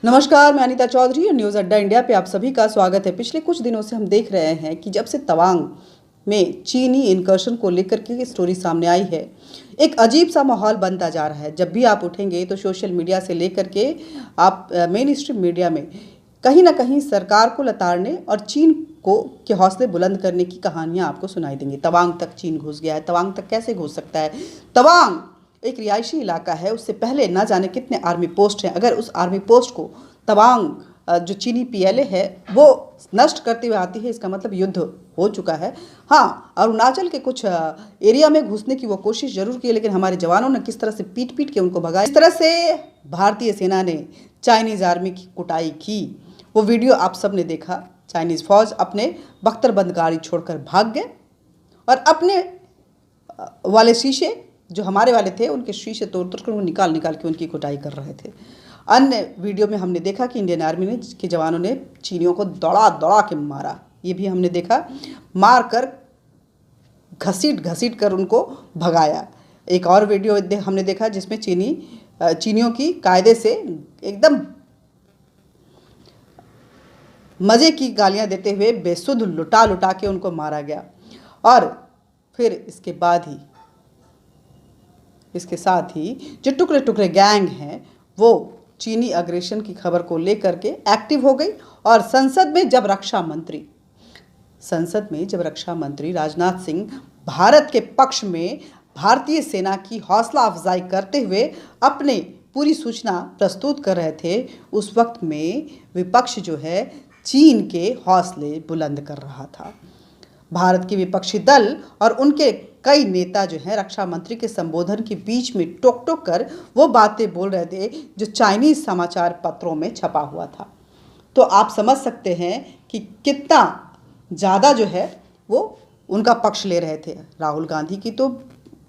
नमस्कार, मैं अनीता चौधरी और न्यूज़ अड्डा इंडिया पे आप सभी का स्वागत है। पिछले कुछ दिनों से हम देख रहे हैं कि जब से तवांग में चीनी इनकर्शन को लेकर के स्टोरी सामने आई है, एक अजीब सा माहौल बनता जा रहा है। जब भी आप उठेंगे तो सोशल मीडिया से लेकर के आप मेन स्ट्रीम मीडिया में कहीं ना कहीं सरकार को लताड़ने और चीन को के हौसले बुलंद करने की कहानियां आपको सुनाई देंगी। तवांग तक चीन घुस गया है, तवांग तक कैसे घुस सकता है? तवांग एक रिहायशी इलाका है, उससे पहले ना जाने कितने आर्मी पोस्ट हैं। अगर उस आर्मी पोस्ट को तवांग जो चीनी पीएलए है वो नष्ट करते हुए आती है, इसका मतलब युद्ध हो चुका है। हाँ, अरुणाचल के कुछ एरिया में घुसने की वो कोशिश जरूर की, लेकिन हमारे जवानों ने किस तरह से पीट पीट के उनको भगाया, इस तरह से भारतीय सेना ने चाइनीज़ आर्मी की कुटाई की। वो वीडियो आप सब ने देखा। चाइनीज़ फौज अपने बख्तरबंद गाड़ी छोड़कर भाग गए और अपने वाले शीशे जो हमारे वाले थे उनके शीशे तोड़ तोड़ कर वो निकाल निकाल के उनकी कुटाई कर रहे थे। अन्य वीडियो में हमने देखा कि इंडियन आर्मी ने के जवानों ने चीनियों को दौड़ा दौड़ा के मारा। ये भी हमने देखा, मार कर घसीट घसीट कर उनको भगाया। एक और वीडियो हमने देखा जिसमें चीनियों की कायदे से एकदम मज़े की गालियां देते हुए बेसुध लुटा लुटा के उनको मारा गया। और फिर इसके साथ ही जो टुकड़े टुकड़े गैंग हैं वो चीनी अग्रेशन की खबर को लेकर के एक्टिव हो गई। और संसद में जब रक्षा मंत्री राजनाथ सिंह भारत के पक्ष में भारतीय सेना की हौसला अफजाई करते हुए अपने पूरी सूचना प्रस्तुत कर रहे थे, उस वक्त में विपक्ष जो है चीन के हौसले बुलंद कर रहा था। भारत के विपक्षी दल और उनके कई नेता जो हैं रक्षा मंत्री के संबोधन के बीच में टोक टोक कर वो बातें बोल रहे थे जो चाइनीज समाचार पत्रों में छपा हुआ था। तो आप समझ सकते हैं कि कितना ज़्यादा जो है वो उनका पक्ष ले रहे थे। राहुल गांधी की तो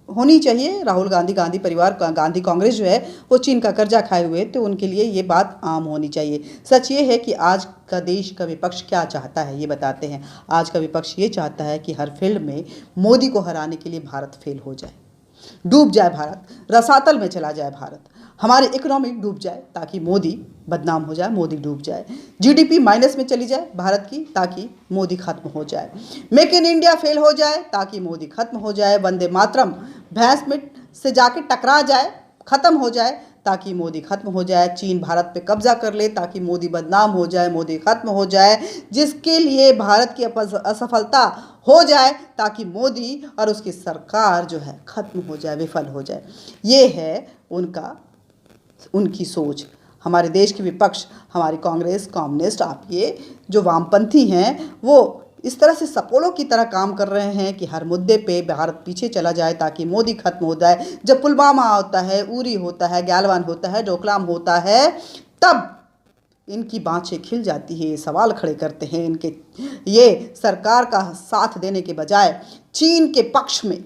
होनी चाहिए, राहुल गांधी, गांधी परिवार, गांधी कांग्रेस जो है वो चीन का कर्जा खाए हुए, तो उनके लिए ये बात आम होनी चाहिए। सच ये है कि आज का देश का विपक्ष क्या चाहता है ये बताते हैं। आज का विपक्ष ये चाहता है कि हर फील्ड में मोदी को हराने के लिए भारत फेल हो जाए, डूब जाए भारत, रसातल में चला जाए भारत, हमारी इकोनॉमी डूब जाए ताकि मोदी बदनाम हो जाए, मोदी डूब जाए, जीडीपी माइनस में चली जाए भारत की ताकि मोदी खत्म हो जाए, मेक इन इंडिया फेल हो जाए ताकि मोदी खत्म हो जाए, वंदे मातरम भैंस में से जाके टकरा जाए, खत्म हो जाए ताकि मोदी खत्म हो जाए, चीन भारत पे कब्जा कर ले ताकि मोदी बदनाम हो जाए, मोदी खत्म हो जाए, जिसके लिए भारत की असफलता हो जाए ताकि मोदी और उसकी सरकार जो है खत्म हो जाए, विफल हो जाए। ये है उनकी सोच। हमारे देश के विपक्ष, हमारी कांग्रेस, कम्युनिस्ट, आप ये जो वामपंथी हैं वो इस तरह से सपोलों की तरह काम कर रहे हैं कि हर मुद्दे पे भारत पीछे चला जाए ताकि मोदी खत्म हो जाए। जब पुलवामा होता है, उरी होता है, गैलवान होता है, डोकलाम होता है, तब इनकी बाँछें खिल जाती है, सवाल खड़े करते हैं। ये सरकार का साथ देने के बजाय चीन के पक्ष में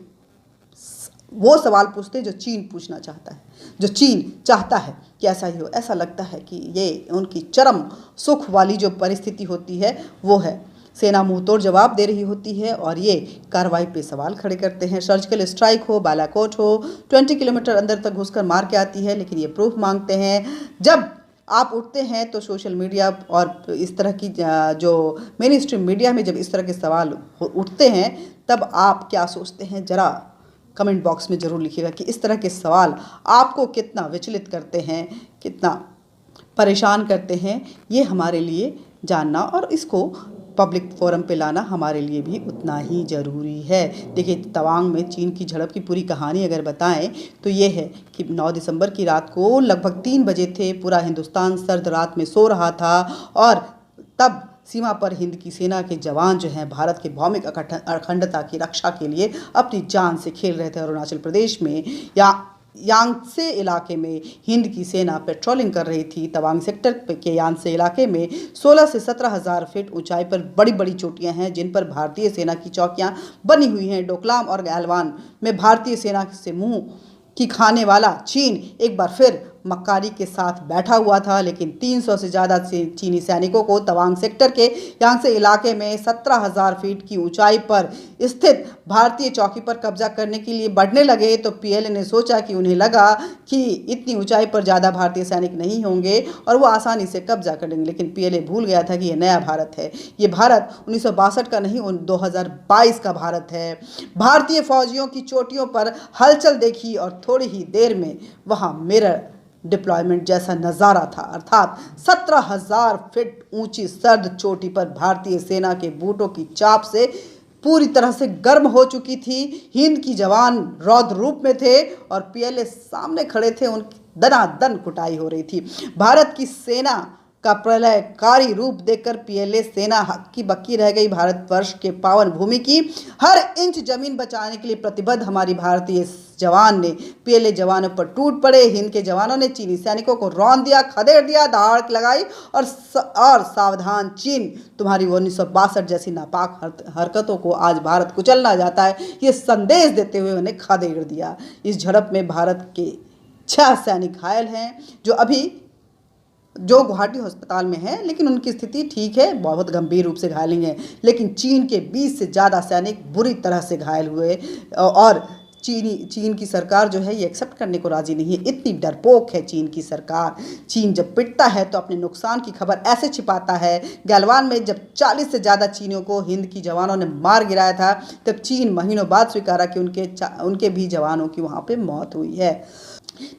वो सवाल पूछते हैं जो चीन पूछना चाहता है, जो चीन चाहता है कि ऐसा ही हो। ऐसा लगता है कि ये उनकी चरम सुख वाली जो परिस्थिति होती है वो है। सेना मुंह तोड़ जवाब दे रही होती है और ये कार्रवाई पे सवाल खड़े करते हैं। सर्जिकल स्ट्राइक हो, बालाकोट हो, 20 किलोमीटर अंदर तक घुसकर मार के आती है, लेकिन ये प्रूफ मांगते हैं। जब आप उठते हैं तो सोशल मीडिया और इस तरह की जो मेन स्ट्रीम मीडिया में जब इस तरह के सवाल उठते हैं तब आप क्या सोचते हैं, ज़रा कमेंट बॉक्स में ज़रूर लिखिएगा कि इस तरह के सवाल आपको कितना विचलित करते हैं, कितना परेशान करते हैं। ये हमारे लिए जानना और इसको पब्लिक फोरम पे लाना हमारे लिए भी उतना ही ज़रूरी है। देखिए, तवांग में चीन की झड़प की पूरी कहानी अगर बताएं तो ये है कि 9 दिसंबर की रात को लगभग 3 बजे थे। पूरा हिंदुस्तान सर्द रात में सो रहा था और तब सीमा पर हिंद की सेना के जवान जो हैं भारत के भौमिक अखंडता की रक्षा के लिए अपनी जान से खेल रहे थे। अरुणाचल प्रदेश में यांगसे इलाके में हिंद की सेना पेट्रोलिंग कर रही थी। तवांग सेक्टर के यांगसे इलाके में 16 से 17 हज़ार फीट ऊंचाई पर बड़ी बड़ी चोटियां हैं जिन पर भारतीय सेना की चौकियां बनी हुई हैं। डोकलाम और गैलवान में भारतीय सेना से मुंह की खाने वाला चीन एक बार फिर मक्कारी के साथ बैठा हुआ था, लेकिन 300 से ज़्यादा चीनी सैनिकों को तवांग सेक्टर के यांगसे इलाके में 17,000 फीट की ऊंचाई पर स्थित भारतीय चौकी पर कब्जा करने के लिए बढ़ने लगे। तो पीएलए ने सोचा कि उन्हें लगा कि इतनी ऊंचाई पर ज़्यादा भारतीय सैनिक नहीं होंगे और वो आसानी से कब्जा कर लेंगे, लेकिन पीएलए भूल गया था कि ये नया भारत है। ये भारत 1962 का नहीं, 2022 का भारत है। भारतीय फौजियों की चोटियों पर हलचल देखी और थोड़ी ही देर में वहां मिरर डिप्लॉयमेंट जैसा नज़ारा था, अर्थात 17,000 फीट ऊंची सर्द चोटी पर भारतीय सेना के बूटों की चाप से पूरी तरह से गर्म हो चुकी थी। हिंद की जवान रौद्र रूप में थे और पीएलए सामने खड़े थे, उनकी दनादन कुटाई हो रही थी। भारत की सेना का प्रलयकारी रूप देखकर पीएलए सेना हक्की बक्की रह गई। भारतवर्ष के पावन भूमि की हर इंच जमीन बचाने के लिए प्रतिबद्ध हमारी भारतीय जवान ने पीएलए जवानों पर टूट पड़े। हिंद के जवानों ने चीनी सैनिकों को रौंद दिया, खदेड़ दिया, दहाड़ लगाई और सावधान चीन, तुम्हारी 1962 जैसी नापाक हरकतों को आज भारत कुचलना जाता है, ये संदेश देते हुए उन्हें खदेड़ दिया। इस झड़प में भारत के 6 सैनिक घायल हैं, जो गुवाहाटी अस्पताल में है, लेकिन उनकी स्थिति ठीक है, बहुत गंभीर रूप से घायल नहीं है। लेकिन चीन के 20 से ज़्यादा सैनिक बुरी तरह से घायल हुए और चीन की सरकार जो है ये एक्सेप्ट करने को राजी नहीं है। इतनी डरपोक है चीन की सरकार। चीन जब पिटता है तो अपने नुकसान की खबर ऐसे छिपाता है। गलवान में जब 40 से ज़्यादा चीनियों को हिंद की जवानों ने मार गिराया था, तब चीन महीनों बाद स्वीकारा कि उनके भी जवानों की वहाँ पे मौत हुई है।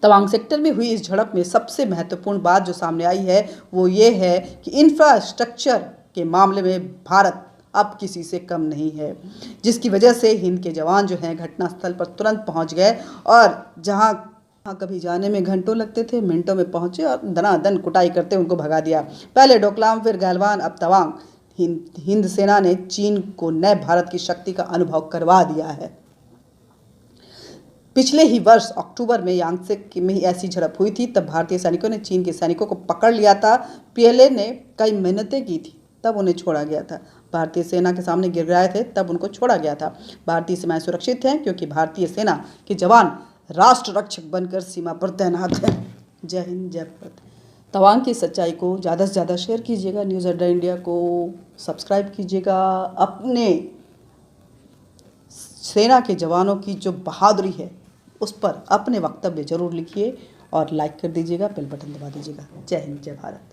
तवांग सेक्टर में हुई इस झड़प में सबसे महत्वपूर्ण बात जो सामने आई है वो ये है कि इंफ्रास्ट्रक्चर के मामले में भारत अब किसी से कम नहीं है, जिसकी वजह से हिंद के जवान जो हैं घटनास्थल पर तुरंत पहुंच गए और जहां कभी जाने में घंटों लगते थे, मिनटों में पहुंचे और दनादन कुटाई करते उनको भगा दिया। पहले डोकलाम, फिर गलवान, अब तवांग। हिंद सेना ने चीन को नए भारत की शक्ति का अनुभव करवा दिया है। पिछले ही वर्ष अक्टूबर में यांगसे में ही ऐसी झड़प हुई थी, तब भारतीय सैनिकों ने चीन के सैनिकों को पकड़ लिया था। पीएलए ने कई मिन्नतें की थी, तब उन्हें छोड़ा गया था। भारतीय सेना के सामने गिर गए थे, तब उनको छोड़ा गया था। भारतीय सीमाएं सुरक्षित हैं क्योंकि भारतीय सेना के जवान राष्ट्र रक्षक बनकर सीमा पर तैनात हैं। जय हिंद, जय भारत। तवांग की सच्चाई को ज़्यादा से ज़्यादा शेयर कीजिएगा। न्यूज़ अड्डा इंडिया को सब्सक्राइब कीजिएगा। अपने सेना के जवानों की जो बहादुरी है उस पर अपने वक्तव्य जरूर लिखिए और लाइक कर दीजिएगा, बेल बटन दबा दीजिएगा। जय हिंद, जय भारत।